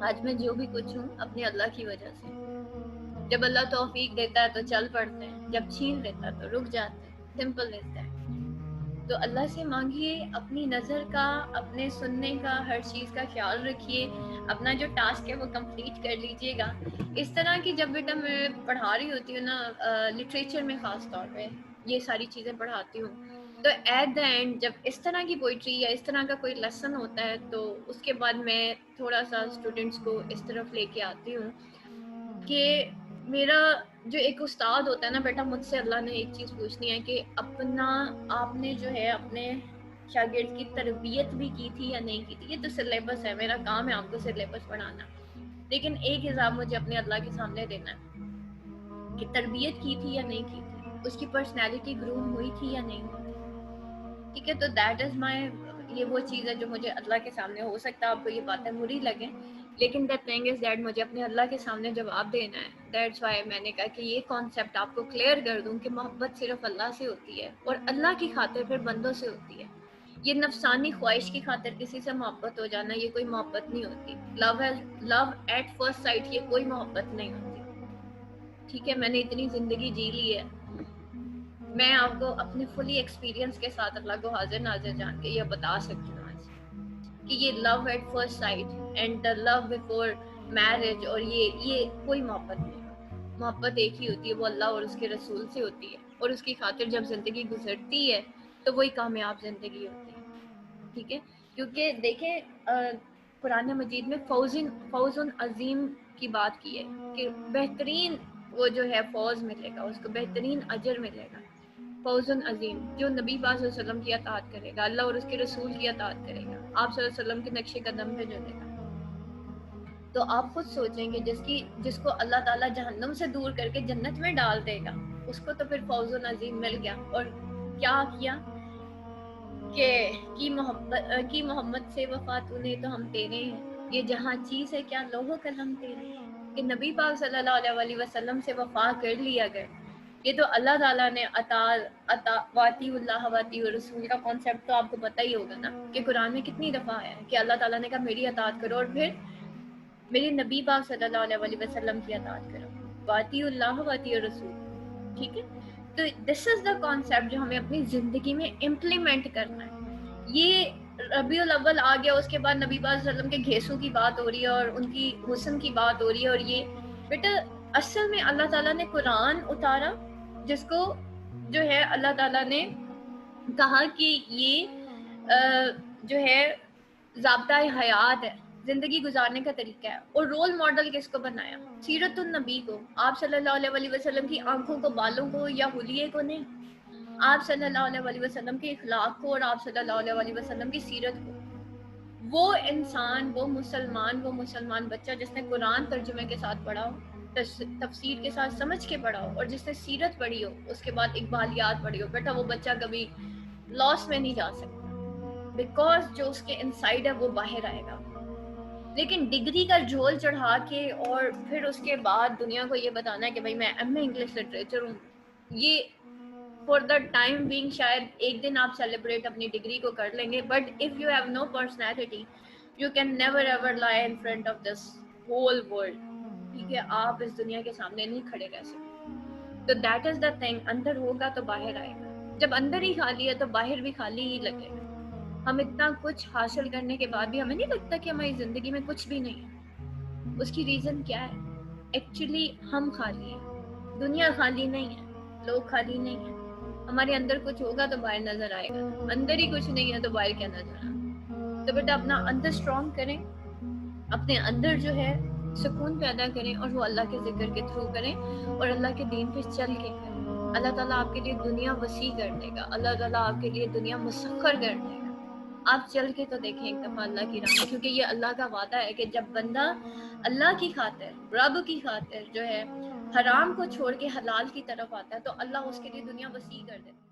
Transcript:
آج میں جو بھی کچھ ہوں اپنے اللہ کی وجہ سے. جب اللہ توفیق دیتا ہے تو چل پڑتے ہیں, جب چھین لیتا ہے تو رک جاتے ہیں. Simple is that. تو اللہ سے مانگیے, اپنی نظر کا, اپنے سننے کا, ہر چیز کا خیال رکھیے. اپنا جو ٹاسک ہے وہ کمپلیٹ کر لیجیے گا. اس طرح کی جب بیٹا میں پڑھا رہی ہوتی ہوں نا, لٹریچر میں خاص طور پہ یہ ساری چیزیں پڑھاتی ہوں, تو ایٹ دا اینڈ جب اس طرح کی پوئٹری یا اس طرح کا کوئی لیسن ہوتا ہے تو اس کے بعد میں تھوڑا سا اسٹوڈنٹس کو اس طرف لے کے آتی ہوں کہ میرا جو ایک استاد ہوتا ہے نا بیٹا, مجھ سے اللہ نے ایک چیز پوچھنی ہے کہ اپنا آپ نے جو ہے اپنے شاگرد کی تربیت بھی کی تھی یا نہیں کی تھی. یہ تو سلیبس ہے, میرا کام ہے آپ کو سلیبس پڑھانا, لیکن ایک حساب مجھے اپنے اللہ کے سامنے دینا ہے کہ تربیت کی تھی یا نہیں کی تھی, اس کی پرسنالٹی گروم ہوئی تھی یا نہیں ہوئی تھی. ٹھیک ہے, تو دیٹ از مائی, یہ وہ چیز ہے جو مجھے اللہ کے سامنے, ہو سکتا ہے آپ کو یہ باتیں بری لگیں, لیکن the thing is that مجھے اپنے اللہ کے سامنے جواب دینا ہے. That's why میں نے کہا کہ یہ کانسیپٹ آپ کو کلیئر کر دوں کہ محبت صرف اللہ سے ہوتی ہے, اور اللہ کی خاطر پھر بندوں سے ہوتی ہے. یہ نفسانی خواہش کی خاطر کسی سے محبت ہو جانا, یہ کوئی محبت نہیں ہوتی. لو ایٹ فرسٹ سائٹ, یہ کوئی محبت نہیں ہوتی. ٹھیک ہے, میں نے اتنی زندگی جی لی ہے, میں آپ کو اپنے فلی ایکسپیرینس کے ساتھ اللہ کو حاضر ناظر جان کے یہ بتا سکتی ہوں آج کہ یہ love at first sight and the love before marriage, اور یہ کوئی محبت نہیں. محبت ایک ہی ہوتی ہے, وہ اللہ اور اس کے رسول سے ہوتی ہے, اور اس کی خاطر جب زندگی گزرتی ہے تو وہی کامیاب زندگی ہوتی ہے. ٹھیک ہے, کیونکہ دیکھیں قرآن مجید میں فوز عظیم کی بات کی ہے کہ بہترین وہ جو ہے فوز ملے گا, اس کو بہترین اجر ملے گا. فوز عظیم, جو نبی پاک صلی اللہ علیہ وسلم کی اطاعت کرے گا, اللہ اور اس کے رسول کی اطاعت کرے گا, آپ صلی اللہ علیہ وسلم کے نقش قدم پہ چلے گا. تو آپ خود سوچیں گے جس کو اللہ تعالیٰ جہنم سے دور کر کے جنت میں ڈال دے گا, اس کو تو پھر فوز عظیم مل گیا. اور کیا کہ کی محمد سے وفا تو نے تو ہم تیرے ہیں, یہ جہاں چیز ہے کیا لوح و قلم تیرے ہیں. کہ نبی پاک صلی اللہ علیہ وسلم سے وفا کر لیا گئے. یہ تو اللہ تعالیٰ نے واطی اللہ واطی رسول کا کانسیپٹ تو آپ کو پتہ ہی ہوگا نا, کہ قرآن میں کتنی دفعہ آیا ہے کہ اللہ تعالیٰ نے کہا میری اطاعت کرو, اور پھر میرے نبی پاک صلی اللہ علیہ وسلم کی اطاعت کرو, واطی اللہ واطی رسول. ٹھیک ہے, تو دس از دا کانسیپٹ جو ہمیں اپنی زندگی میں امپلیمنٹ کرنا ہے. یہ ربیع الاول آ گیا, اس کے بعد نبی پاک صلی اللہ علیہ وسلم کے گھیسوں کی بات ہو رہی ہے اور ان کی حسن کی بات ہو رہی ہے, اور یہ بیٹا اصل میں اللہ تعالیٰ نے قرآن اتارا جس کو جو ہے اللہ تعالیٰ نے کہا کہ یہ جو ہے ضابطۂ حیات ہے, زندگی گزارنے کا طریقہ ہے. اور رول ماڈل کس کو بنایا؟ سیرت النبی کو, آپ صلی اللہ علیہ وسلم کی آنکھوں کو, بالوں کو یا حلیے کو نہیں, آپ صلی اللہ علیہ وسلم کے اخلاق کو, اور آپ صلی اللہ علیہ وسلم کی سیرت کو. وہ انسان, وہ مسلمان بچہ جس نے قرآن ترجمے کے ساتھ پڑھا ہو, تفسیر کے ساتھ سمجھ کے پڑھا ہو, اور جس نے سیرت پڑھی ہو, اس کے بعد اقبالیات پڑھی ہو, بیٹا وہ بچہ کبھی لاس میں نہیں جا سکتا, بیکاز جو اس کے انسائیڈ ہے وہ باہر آئے گا. لیکن ڈگری کا جھول چڑھا کے اور پھر اس کے بعد دنیا کو یہ بتانا ہے کہ بھائی میں ایم اے انگلش لٹریچر ہوں, یہ فار دا ٹائم بینگ شاید ایک دن آپ سیلیبریٹ اپنی ڈگری کو کر لیں گے, but if you have no personality you can never ever lie in front of this whole world. ٹھیک ہے, آپ اس دنیا کے سامنے نہیں کھڑے رہ سکتے. تو دیٹ از دا تھنگ, اندر ہوگا تو باہر آئے گا, جب اندر ہی خالی ہے تو باہر بھی خالی ہی لگے گا. ہم اتنا کچھ حاصل کرنے کے بعد بھی ہمیں نہیں لگتا کہ ہماری زندگی میں کچھ بھی نہیں ہے. اس کی ریزن کیا ہے؟ ایکچولی ہم خالی ہیں, دنیا خالی نہیں ہے, لوگ خالی نہیں ہیں. ہمارے اندر کچھ ہوگا تو باہر نظر آئے گا, اندر ہی کچھ نہیں ہے تو باہر کیا نظر آئے گا. تو بیٹا اپنا اندر اسٹرانگ کریں, اپنے اندر جو ہے سکون پیدا کریں, اور وہ اللہ کے ذکر کے تھرو کریں, اور اللہ کے دین پہ چل کے کریں. اللہ تعالیٰ آپ کے لیے دنیا وسیع کر دے گا, اللہ تعالیٰ آپ کے لیے دنیا مسخر کر دے گا. آپ چل کے تو دیکھیں ایک دفعہ اللہ کی راہ میں, کیونکہ یہ اللہ کا وعدہ ہے کہ جب بندہ اللہ کی خاطر, رب کی خاطر جو ہے حرام کو چھوڑ کے حلال کی طرف آتا ہے تو اللہ اس کے لیے دنیا وسیع کر دیتا ہے.